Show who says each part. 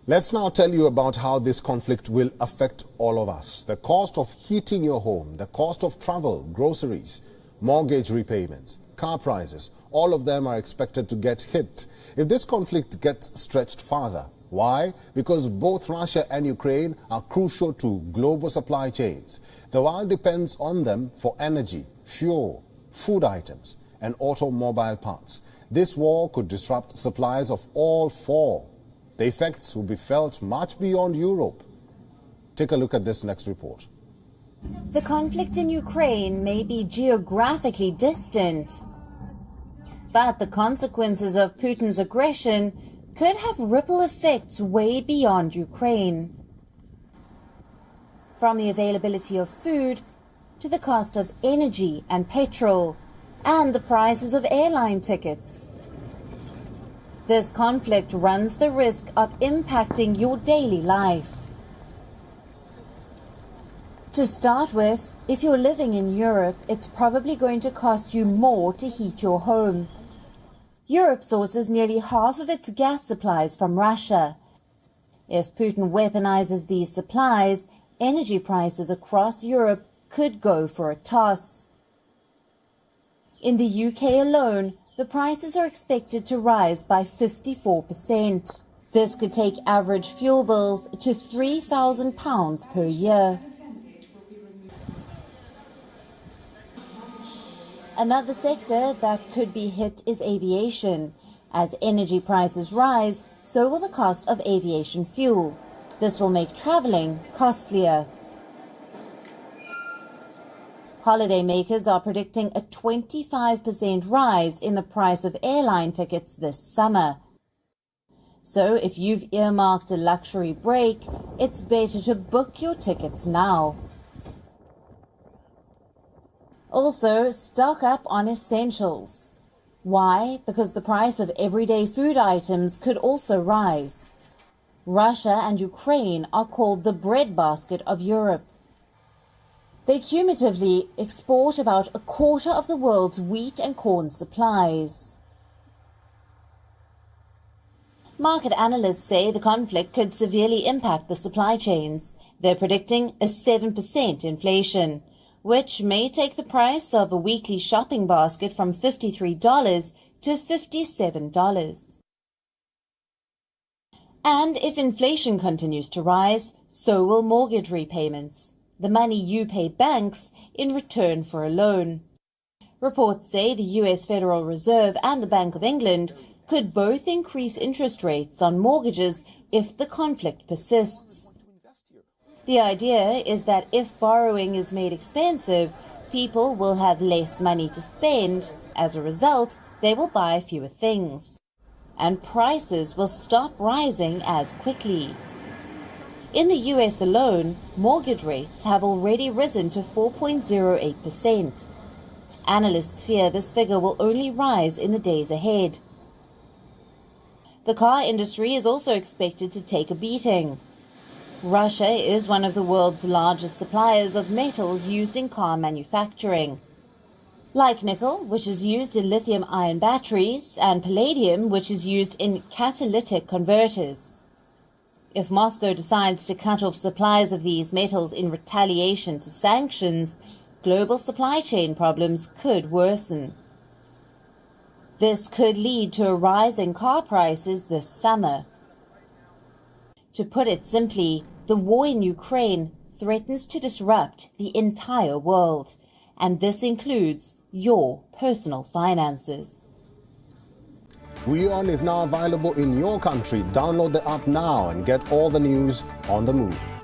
Speaker 1: Let's now tell you about how this conflict will affect all of us. The cost of heating your home, the cost of travel, groceries, mortgage repayments, car prices, all of them are expected to get hit if this conflict gets stretched further. Why? Because both Russia and Ukraine are crucial to global supply chains. The world depends on them for energy, fuel, food items, and automobile parts. This war could disrupt supplies of all four. The effects will be felt much beyond Europe. Take a look at this next report.
Speaker 2: The conflict in Ukraine may be geographically distant, but the consequences of Putin's aggression could have ripple effects way beyond Ukraine. From the availability of food to the cost of energy and petrol and the prices of airline tickets. This conflict runs the risk of impacting your daily life. To start with, if you're living in Europe, it's probably going to cost you more to heat your home. Europe sources nearly half of its gas supplies from Russia. If Putin weaponizes these supplies, energy prices across Europe could go for a toss. In the UK alone, the prices are expected to rise by 54%. This could take average fuel bills to £3,000 per year. Another sector that could be hit is aviation. As energy prices rise, so will the cost of aviation fuel. This will make traveling costlier. Holidaymakers are predicting a 25% rise in the price of airline tickets this summer. So if you've earmarked a luxury break, it's better to book your tickets now. Also, stock up on essentials. Why? Because the price of everyday food items could also rise. Russia and Ukraine are called the breadbasket of Europe. They cumulatively export about a quarter of the world's wheat and corn supplies. Market analysts say the conflict could severely impact the supply chains. They're predicting a 7% inflation, which may take the price of a weekly shopping basket from $53 to $57. And if inflation continues to rise, so will mortgage repayments, the money you pay banks in return for a loan. Reports say the US Federal Reserve and the Bank of England could both increase interest rates on mortgages if the conflict persists. The idea is that if borrowing is made expensive, people will have less money to spend. As a result, they will buy fewer things, and prices will stop rising as quickly. In the US alone, mortgage rates have already risen to 4.08%. Analysts fear this figure will only rise in the days ahead. The car industry is also expected to take a beating. Russia is one of the world's largest suppliers of metals used in car manufacturing, like nickel, which is used in lithium-ion batteries, and palladium, which is used in catalytic converters. If Moscow decides to cut off supplies of these metals in retaliation to sanctions, global supply chain problems could worsen. This could lead to a rise in car prices this summer. To put it simply, the war in Ukraine threatens to disrupt the entire world, and this includes your personal finances.
Speaker 1: WION is now available in your country. Download the app now and get all the news on the move.